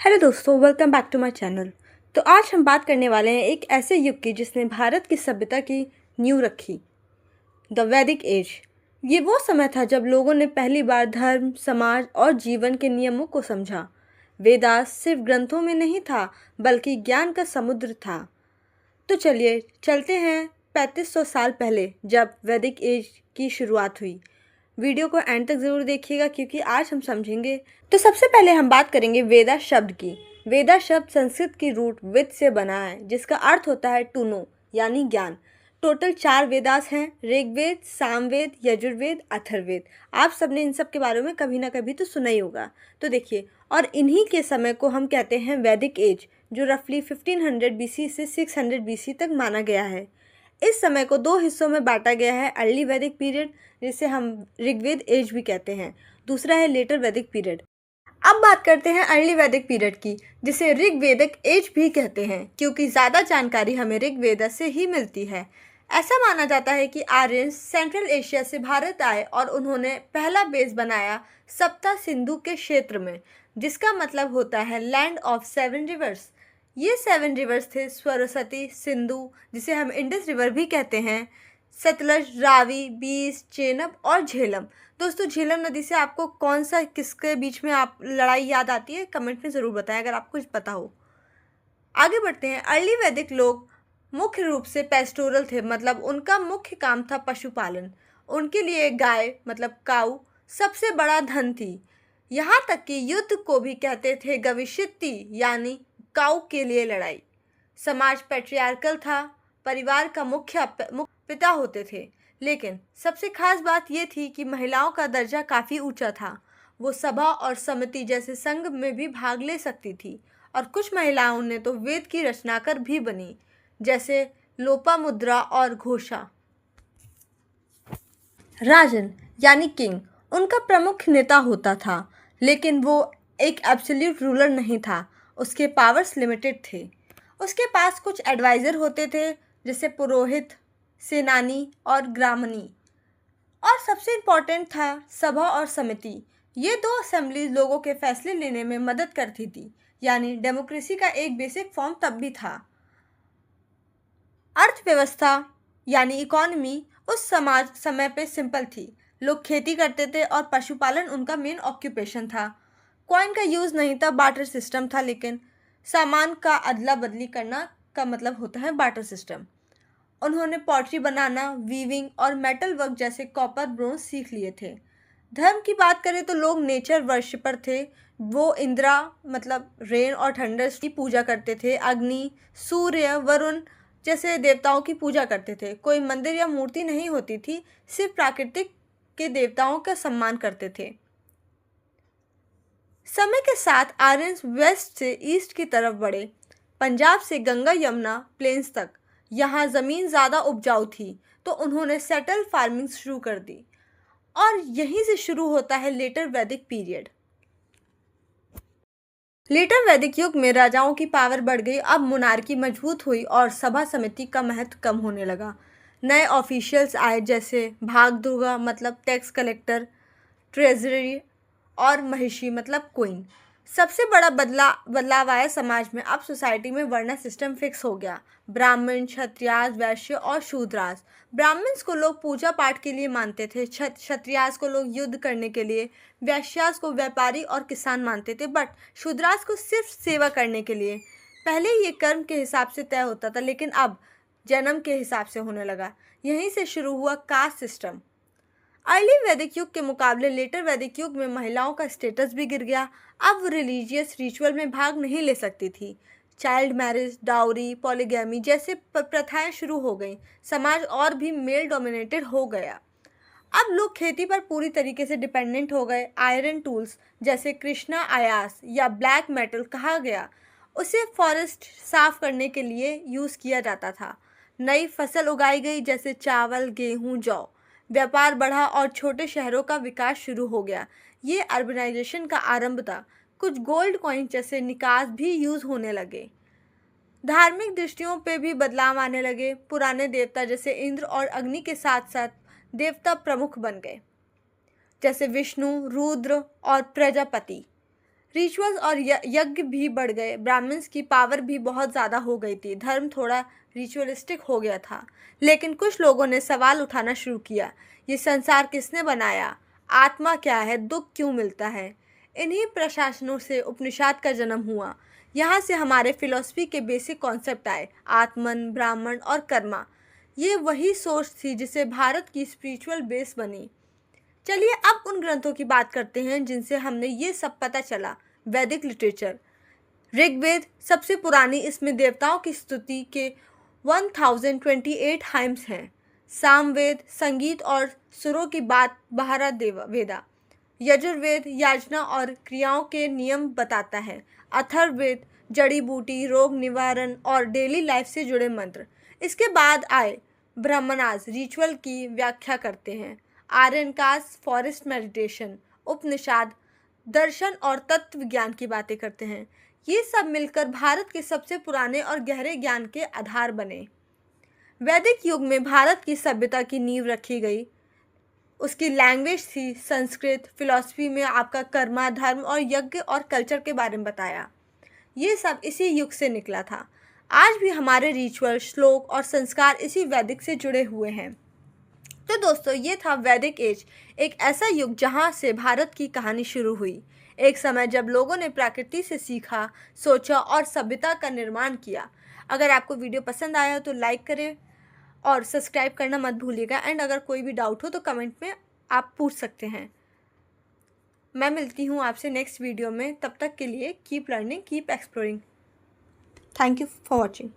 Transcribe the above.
Hello दोस्तों, welcome back to my channel. तो आज हम बात करने वाले हैं एक ऐसे युग की जिसने भारत की सभ्यता की नींव रखी, द वैदिक एज। ये वो समय था जब लोगों ने पहली बार धर्म, समाज और जीवन के नियमों को समझा। वेदास सिर्फ ग्रंथों में नहीं था, बल्कि ज्ञान का समुद्र था। तो चलिए चलते हैं 3500 साल पहले, जब वैदिक एज की शुरुआत हुई। वीडियो को एंड तक ज़रूर देखिएगा क्योंकि आज हम समझेंगे। तो सबसे पहले हम बात करेंगे वेदा शब्द की। वेदा शब्द संस्कृत की रूट विद से बना है, जिसका अर्थ होता है टू नो, यानी ज्ञान। टोटल 4 वेदास हैं: ऋग्वेद, सामवेद, यजुर्वेद, अथर्ववेद। आप सबने इन सब के बारे में कभी ना कभी तो सुना ही होगा। तो देखिए, और इन्हीं के समय को हम कहते हैं वैदिक एज, जो रफली 1500 बीसी से 600 बीसी तक माना गया है। इस समय को 2 हिस्सों में बांटा गया है: अर्ली वैदिक पीरियड, जिसे हम ऋग्वेद एज भी कहते हैं, दूसरा है लेटर वैदिक पीरियड। अब बात करते हैं अर्ली वैदिक पीरियड की, जिसे ऋग्वेदिक एज भी कहते हैं, क्योंकि ज़्यादा जानकारी हमें ऋग्वेद से ही मिलती है। ऐसा माना जाता है कि आर्यंस सेंट्रल एशिया से भारत आए और उन्होंने पहला बेस बनाया सप्ता सिंधु के क्षेत्र में, जिसका मतलब होता है लैंड ऑफ 7 रिवर्स। ये 7 रिवर्स थे सरस्वती, सिंधु, जिसे हम इंडस रिवर भी कहते हैं, सतलज, रावी, बीस, चेनाब और झेलम। दोस्तों, झेलम नदी से आपको कौन सा किसके बीच में आप लड़ाई याद आती है, कमेंट में ज़रूर बताएं अगर आपको कुछ पता हो। आगे बढ़ते हैं। अर्ली वैदिक लोग मुख्य रूप से पेस्टोरल थे, मतलब उनका मुख्य काम था पशुपालन। उनके लिए गाय मतलब काऊ सबसे बड़ा धन थी। यहाँ तक कि युद्ध को भी कहते थे गविष्यति, यानी काऊ के लिए लड़ाई। समाज पैट्रियार्कल था, परिवार का मुख्य पिता होते थे। लेकिन सबसे खास बात यह थी कि महिलाओं का दर्जा काफ़ी ऊंचा था। वो सभा और समिति जैसे संघ में भी भाग ले सकती थी, और कुछ महिलाओं ने तो वेद की रचनाकार भी बनी, जैसे लोपामुद्रा और घोषा। राजन यानी किंग उनका प्रमुख नेता होता था, लेकिन वो एक एब्सोल्यूट रूलर नहीं था। उसके पावर्स लिमिटेड थे। उसके पास कुछ एडवाइज़र होते थे, जैसे पुरोहित, सेनानी और ग्रामणी। और सबसे इम्पोर्टेंट था सभा और समिति। ये 2 असेंबली लोगों के फैसले लेने में मदद करती थी, यानी डेमोक्रेसी का एक बेसिक फॉर्म तब भी था। अर्थव्यवस्था यानी इकोनॉमी उस समय पे सिंपल थी। लोग खेती करते थे और पशुपालन उनका मेन ऑक्यूपेशन था। कॉइन का यूज़ नहीं था, बार्टर सिस्टम था, लेकिन सामान का अदला बदली करना का मतलब होता है बार्टर सिस्टम। उन्होंने पॉटरी बनाना, वीविंग और मेटल वर्क जैसे कॉपर, ब्रोंज सीख लिए थे। धर्म की बात करें तो लोग नेचर वर्शिपर थे। वो इंद्रा मतलब रेन और थंडर्स की पूजा करते थे। अग्नि, सूर्य, वरुण जैसे देवताओं की पूजा करते थे। कोई मंदिर या मूर्ति नहीं होती थी, सिर्फ प्राकृतिक के देवताओं का सम्मान करते थे। समय के साथ आर्यंस वेस्ट से ईस्ट की तरफ बढ़े, पंजाब से गंगा यमुना प्लेन्स तक। यहाँ ज़मीन ज़्यादा उपजाऊ थी, तो उन्होंने सेटल फार्मिंग शुरू कर दी, और यहीं से शुरू होता है लेटर वैदिक पीरियड। लेटर वैदिक युग में राजाओं की पावर बढ़ गई। अब मोनार्की मजबूत हुई और सभा समिति का महत्व कम होने लगा। नए ऑफिशियल्स आए, जैसे भागदुगा मतलब टैक्स कलेक्टर, ट्रेजरी और महिषी मतलब क्वीन। सबसे बड़ा बदलाव आया समाज में। अब सोसाइटी में वर्ण सिस्टम फिक्स हो गया: ब्राह्मण, क्षत्रियास, वैश्य और शूद्रास। ब्राह्मण्स को लोग पूजा पाठ के लिए मानते थे, क्षत्रियास को लोग युद्ध करने के लिए, वैश्यास को व्यापारी और किसान मानते थे, बट शूद्रास को सिर्फ सेवा करने के लिए। पहले ये कर्म के हिसाब से तय होता था, लेकिन अब जन्म के हिसाब से होने लगा। यहीं से शुरू हुआ कास्ट सिस्टम। अर्ली वैदिक युग के मुकाबले लेटर वैदिक युग में महिलाओं का स्टेटस भी गिर गया। अब वो रिलीजियस रिचुअल में भाग नहीं ले सकती थी। चाइल्ड मैरिज, डाउरी, पॉलीगैमी जैसे प्रथाएं शुरू हो गईं। समाज और भी मेल डोमिनेटेड हो गया। अब लोग खेती पर पूरी तरीके से डिपेंडेंट हो गए। आयरन टूल्स जैसे कृष्णा आयास या ब्लैक मेटल कहा गया, उसे फॉरेस्ट साफ करने के लिए यूज़ किया जाता था। नई फसल उगाई गई, जैसे चावल, गेहूं, जौ। व्यापार बढ़ा और छोटे शहरों का विकास शुरू हो गया। ये अर्बनाइजेशन का आरंभ था। कुछ गोल्ड कॉइन जैसे निकास भी यूज़ होने लगे। धार्मिक दृष्टियों पे भी बदलाव आने लगे। पुराने देवता जैसे इंद्र और अग्नि के साथ साथ देवता प्रमुख बन गए, जैसे विष्णु, रुद्र और प्रजापति। रिचुअल्स और यज्ञ भी बढ़ गए, ब्राह्मण्स की पावर भी बहुत ज़्यादा हो गई थी, धर्म थोड़ा रिचुअलिस्टिक हो गया था। लेकिन कुछ लोगों ने सवाल उठाना शुरू किया, ये संसार किसने बनाया, आत्मा क्या है, दुख क्यों मिलता है। इन्हीं प्रशासनों से उपनिषद का जन्म हुआ। यहाँ से हमारे फिलॉसफी के बेसिक कॉन्सेप्ट आए, आत्मन, ब्राह्मण और कर्मा। ये वही सोच थी जिसे भारत की स्पिरिचुअल बेस बनी। चलिए अब उन ग्रंथों की बात करते हैं जिनसे हमने ये सब पता चला। वैदिक लिटरेचर। ऋग्वेद सबसे पुरानी, इसमें देवताओं की स्तुति के 1028 हाइम्स हैं। सामवेद संगीत और सुरों की बात बहारा वेदा। यजुर्वेद याचना और क्रियाओं के नियम बताता है। अथर्ववेद जड़ी बूटी, रोग निवारण और डेली लाइफ से जुड़े मंत्र। इसके बाद आए ब्राह्मणास, रिचुअल की व्याख्या करते हैं। आर्यनकास फॉरेस्ट मेडिटेशन। उपनिषद दर्शन और तत्व विज्ञान की बातें करते हैं। ये सब मिलकर भारत के सबसे पुराने और गहरे ज्ञान के आधार बने। वैदिक युग में भारत की सभ्यता की नींव रखी गई। उसकी लैंग्वेज थी संस्कृत। फिलॉसफी में आपका कर्मा, धर्म और यज्ञ और कल्चर के बारे में बताया। ये सब इसी युग से निकला था। आज भी हमारे रिचुअल, श्लोक और संस्कार इसी वैदिक से जुड़े हुए हैं। तो दोस्तों, ये था वैदिक एज, एक ऐसा युग जहाँ से भारत की कहानी शुरू हुई। एक समय जब लोगों ने प्रकृति से सीखा, सोचा और सभ्यता का निर्माण किया। अगर आपको वीडियो पसंद आया तो लाइक करें और सब्सक्राइब करना मत भूलिएगा। एंड अगर कोई भी डाउट हो तो कमेंट में आप पूछ सकते हैं। मैं मिलती हूँ आपसे नेक्स्ट वीडियो में। तब तक के लिए keep learning, keep exploring. Thank you for watching.